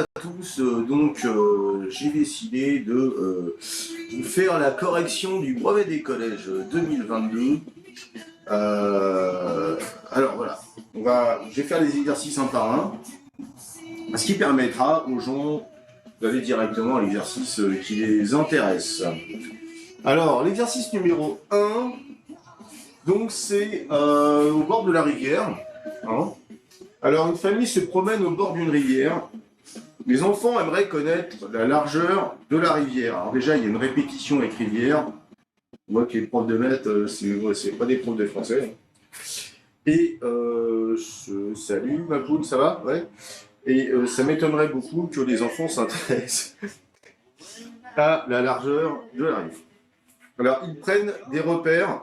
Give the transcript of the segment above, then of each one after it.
à tous. J'ai décidé de vous faire la correction du brevet des collèges 2022. Alors voilà, je vais faire les exercices un par un, ce qui permettra aux gens d'aller directement à l'exercice qui les intéresse. Alors, l'exercice numéro 1, donc c'est au bord de la rivière. Hein. Alors, une famille se promène au bord d'une rivière. Les enfants aimeraient connaître la largeur de la rivière. Alors déjà, il y a une répétition avec rivière. On voit que les profs de maths, c'est pas des profs de français. Et salut ma poule, ça va? Ouais. Et ça m'étonnerait beaucoup que les enfants s'intéressent à la largeur de la rive. Alors, ils prennent des repères,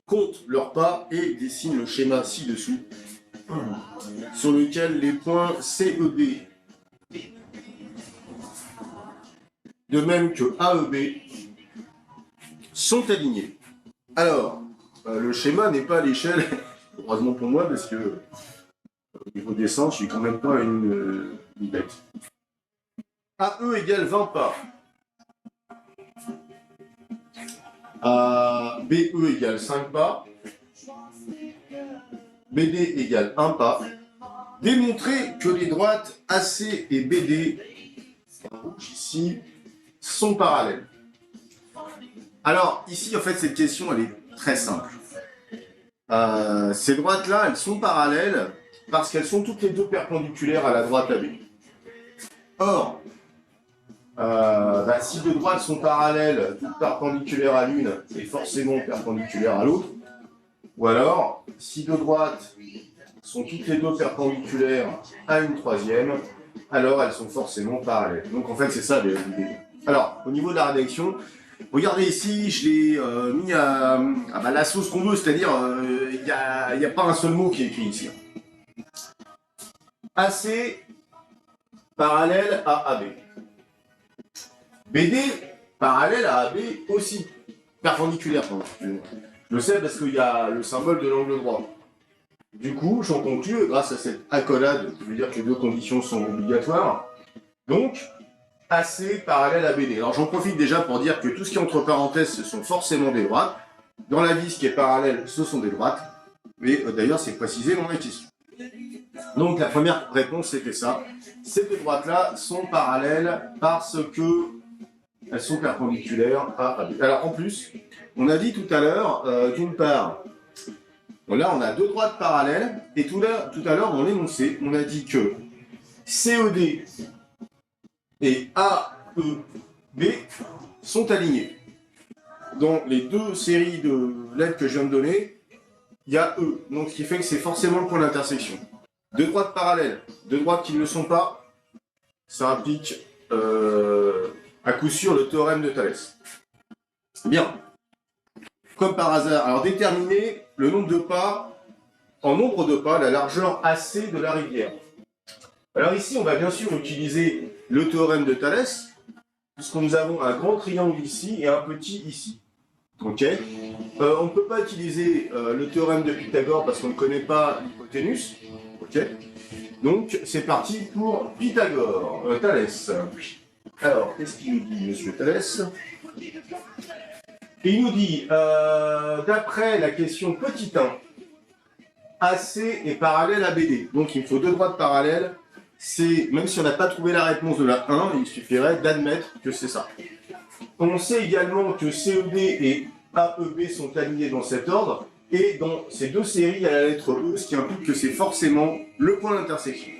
comptent leurs pas et dessinent le schéma ci-dessous, sur lequel les points C, E, B, de même que A, E, B, sont alignés. Alors, le schéma n'est pas à l'échelle, heureusement pour moi, parce que au niveau dessin, je suis quand même pas une bête. AE égale 20 pas. BE égale 5 pas. BD égale 1 pas. Démontrer que les droites AC et BD, ici, sont parallèles. Alors, ici, en fait, cette question, elle est très simple. Ces droites-là, elles sont parallèles parce qu'elles sont toutes les deux perpendiculaires à la droite AB. Or, si deux droites sont parallèles, toutes perpendiculaires à l'une et forcément perpendiculaires à l'autre, ou alors, si deux droites sont toutes les deux perpendiculaires à une troisième, alors elles sont forcément parallèles. Donc en fait, c'est ça l'idée. Alors, au niveau de la rédaction, regardez ici, je l'ai mis à la sauce qu'on veut, c'est-à-dire, il n'y a pas un seul mot qui est écrit ici. AC parallèle à AB. BD parallèle à AB aussi. Perpendiculaire, pardon. Je le sais parce qu'il y a le symbole de l'angle droit. Du coup, j'en conclus, grâce à cette accolade, qui veut dire que les deux conditions sont obligatoires, donc AC parallèle à BD. Alors j'en profite déjà pour dire que tout ce qui est entre parenthèses, ce sont forcément des droites. Dans la vie, ce qui est parallèle, ce sont des droites. Mais d'ailleurs, c'est précisé dans la question. Donc la première réponse, c'était ça. Ces deux droites-là sont parallèles parce que elles sont perpendiculaires à AB. Alors en plus, on a dit tout à l'heure, d'une part, bon, là on a deux droites parallèles, et tout à l'heure dans l'énoncé, on a dit que CED et AEB sont alignés. Dans les deux séries de lettres que je viens de donner, il y a E, donc ce qui fait que c'est forcément le point d'intersection. Deux droites parallèles, deux droites qui ne le sont pas, ça implique à coup sûr le théorème de Thalès. Bien. Comme par hasard, alors déterminer le nombre de pas, en nombre de pas, la largeur AC de la rivière. Alors ici, on va bien sûr utiliser le théorème de Thalès, puisque nous avons un grand triangle ici et un petit ici. Ok. On ne peut pas utiliser le théorème de Pythagore parce qu'on ne connaît pas l'hypoténuse. Ok. Donc c'est parti pour Pythagore, Thalès. Alors, qu'est-ce qu'il nous dit, monsieur Thalès? Il nous dit, d'après la question petit 1, AC est parallèle à BD. Donc il me faut deux droites parallèles. Même si on n'a pas trouvé la réponse de la 1, il suffirait d'admettre que c'est ça. On sait également que CED et AEB sont alignés dans cet ordre. Et dans ces deux séries, il y a la lettre E, ce qui implique que c'est forcément le point d'intersection.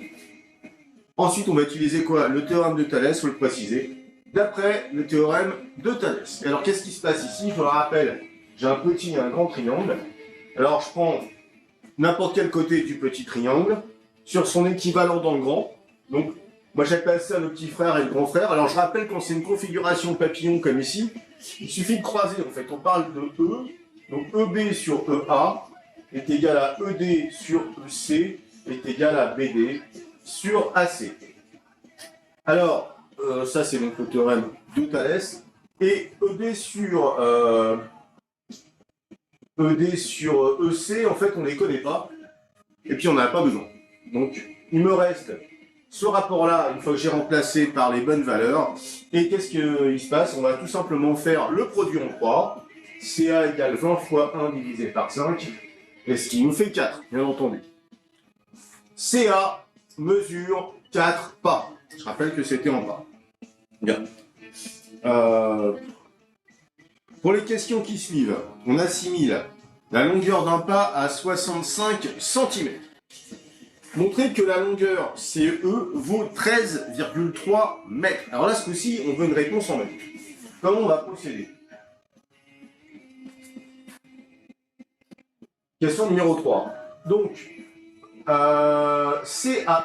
Ensuite, on va utiliser quoi? Le théorème de Thalès, il faut le préciser, d'après le théorème de Thalès. Et alors, qu'est-ce qui se passe ici? Je le rappelle, j'ai un petit et un grand triangle. Alors, je prends n'importe quel côté du petit triangle, sur son équivalent dans le grand. Donc, moi j'appelle ça le petit frère et le grand frère. Alors, je rappelle, quand c'est une configuration papillon comme ici, il suffit de croiser. En fait, on parle de E. Donc, EB sur EA est égal à ED sur EC est égal à BD sur AC. Alors, ça c'est donc le théorème de Thalès. Et ED sur EC, en fait, on ne les connaît pas. Et puis, on n'en a pas besoin. Donc, il me reste ce rapport-là, une fois que j'ai remplacé par les bonnes valeurs, et qu'est-ce qu'il se passe? On va tout simplement faire le produit en croix, CA égale 20 fois 1 divisé par 5, et ce qui nous fait 4, bien entendu. CA mesure 4 pas. Je rappelle que c'était en pas. Bien. Pour les questions qui suivent, on assimile la longueur d'un pas à 65 cm. Montrez que la longueur CE vaut 13,3 mètres. Alors là, ce coup-ci, on veut une réponse en mètres. Comment on va procéder? Question numéro 3. Donc, CAE,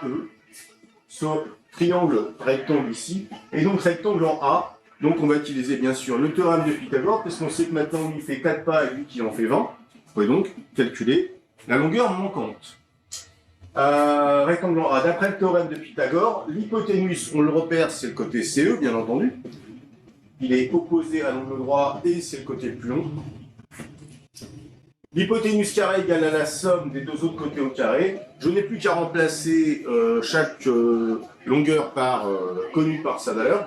ce triangle rectangle ici, et donc rectangle en A. Donc on va utiliser bien sûr le théorème de Pythagore, parce qu'on sait que maintenant il fait 4 pas et lui qui en fait 20. On peut donc calculer la longueur manquante. Rectangle en A, d'après le théorème de Pythagore, l'hypoténuse, on le repère, c'est le côté CE, bien entendu. Il est opposé à l'angle droit et c'est le côté le plus long. L'hypoténuse carré égale à la somme des deux autres côtés au carré. Je n'ai plus qu'à remplacer chaque longueur connue par sa valeur.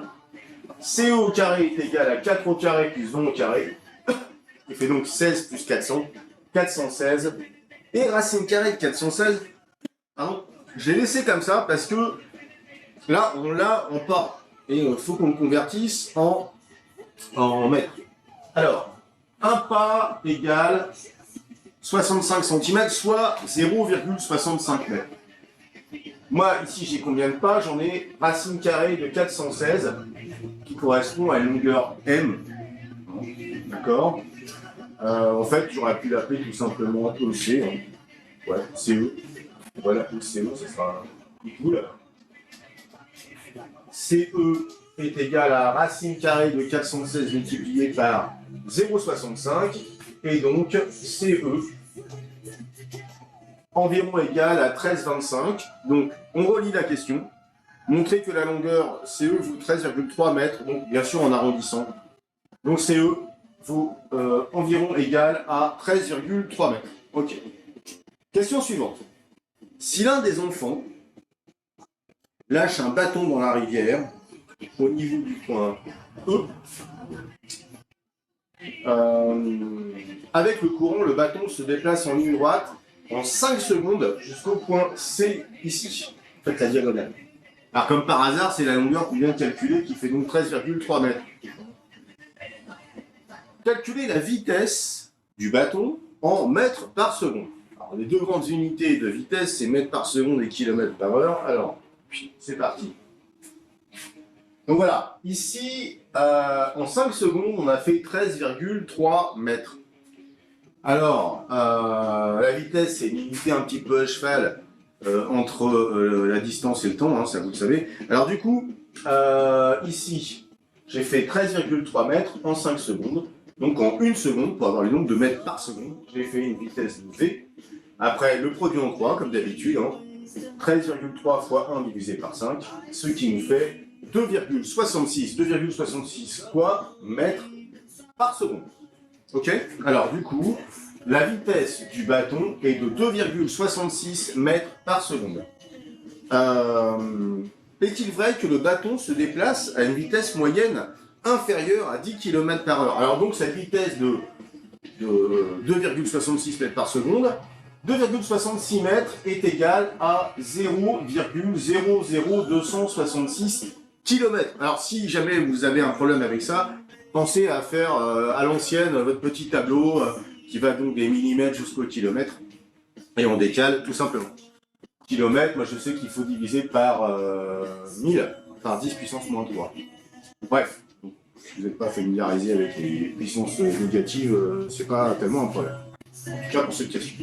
CO au carré est égal à 4 au carré plus 20 au carré. Il fait donc 16 plus 400, 416. Et racine carrée de 416, pardon, je l'ai laissé comme ça parce que là, on l'a en pas. Et il faut qu'on le convertisse en mètres. Alors, un pas égale 65 cm, soit 0,65 mètres. Moi, ici, j'ai combien de pas? J'en ai racine carrée de 416, qui correspond à une longueur M. D'accord. En fait, j'aurais pu l'appeler tout simplement EC. Hein. Ouais, CE. Voilà, ECE, ça sera cool. CE est égal à racine carrée de 416 multiplié par 0,65. Et donc, CE environ égal à 13,25. Donc, on relit la question. Montrer que la longueur CE vaut 13,3 mètres, donc bien sûr en arrondissant. Donc CE vaut environ égal à 13,3 mètres. Ok. Question suivante. Si l'un des enfants lâche un bâton dans la rivière, au niveau du point E, avec le courant, le bâton se déplace en ligne droite en 5 secondes jusqu'au point C ici. Faites la diagonale. Alors comme par hasard, c'est la longueur qu'on vient de calculer qui fait donc 13,3 mètres. Calculer la vitesse du bâton en mètres par seconde. Alors, les deux grandes unités de vitesse, c'est mètres par seconde et kilomètres par heure. Alors, c'est parti. Donc voilà, ici, en 5 secondes, on a fait 13,3 mètres. Alors, la vitesse, c'est une unité un petit peu à cheval entre la distance et le temps, hein, ça vous le savez. Alors du coup, ici, j'ai fait 13,3 mètres en 5 secondes. Donc en 1 seconde, pour avoir le nombre de mètres par seconde, j'ai fait une vitesse de V. Après, le produit en croix, comme d'habitude, hein, 13,3 fois 1 divisé par 5, ce qui nous fait 2,66. 2,66 quoi mètres par seconde. Ok? Alors du coup, la vitesse du bâton est de 2,66 mètres par seconde. Est-il vrai que le bâton se déplace à une vitesse moyenne inférieure à 10 km par heure? Alors donc cette vitesse de 2,66 mètres par seconde, 2,66 mètres est égal à 0,00266 km. Alors si jamais vous avez un problème avec ça, pensez à faire à l'ancienne votre petit tableau qui va donc des millimètres jusqu'au kilomètre et on décale tout simplement. Kilomètre, moi je sais qu'il faut diviser par 1000, par 10 puissance moins 3. Bref, si vous n'êtes pas familiarisé avec les puissances négatives, c'est pas tellement un problème. En tout cas pour cette question.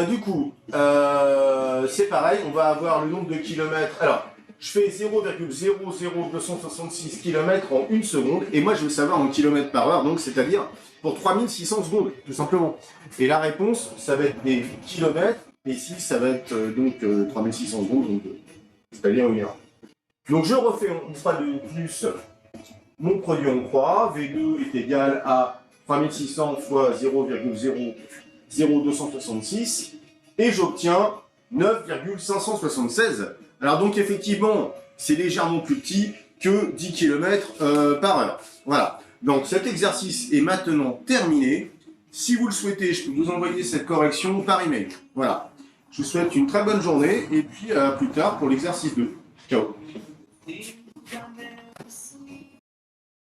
Du coup, c'est pareil, on va avoir le nombre de kilomètres. Alors, je fais 0,00266 km en 1 seconde, et moi je veux savoir en kilomètres par heure, donc c'est-à-dire pour 3600 secondes, tout simplement. Et la réponse, ça va être des kilomètres, et ici ça va être donc 3600 secondes, donc c'est-à-dire 1 heure. Donc je refais une fois de plus mon produit en croix, V2 est égal à 3600 fois 0,00266, et j'obtiens 9,576 Alors donc effectivement, c'est légèrement plus petit que 10 km par heure. Voilà. Donc cet exercice est maintenant terminé. Si vous le souhaitez, je peux vous envoyer cette correction par email. Voilà. Je vous souhaite une très bonne journée et puis à plus tard pour l'exercice 2. Ciao.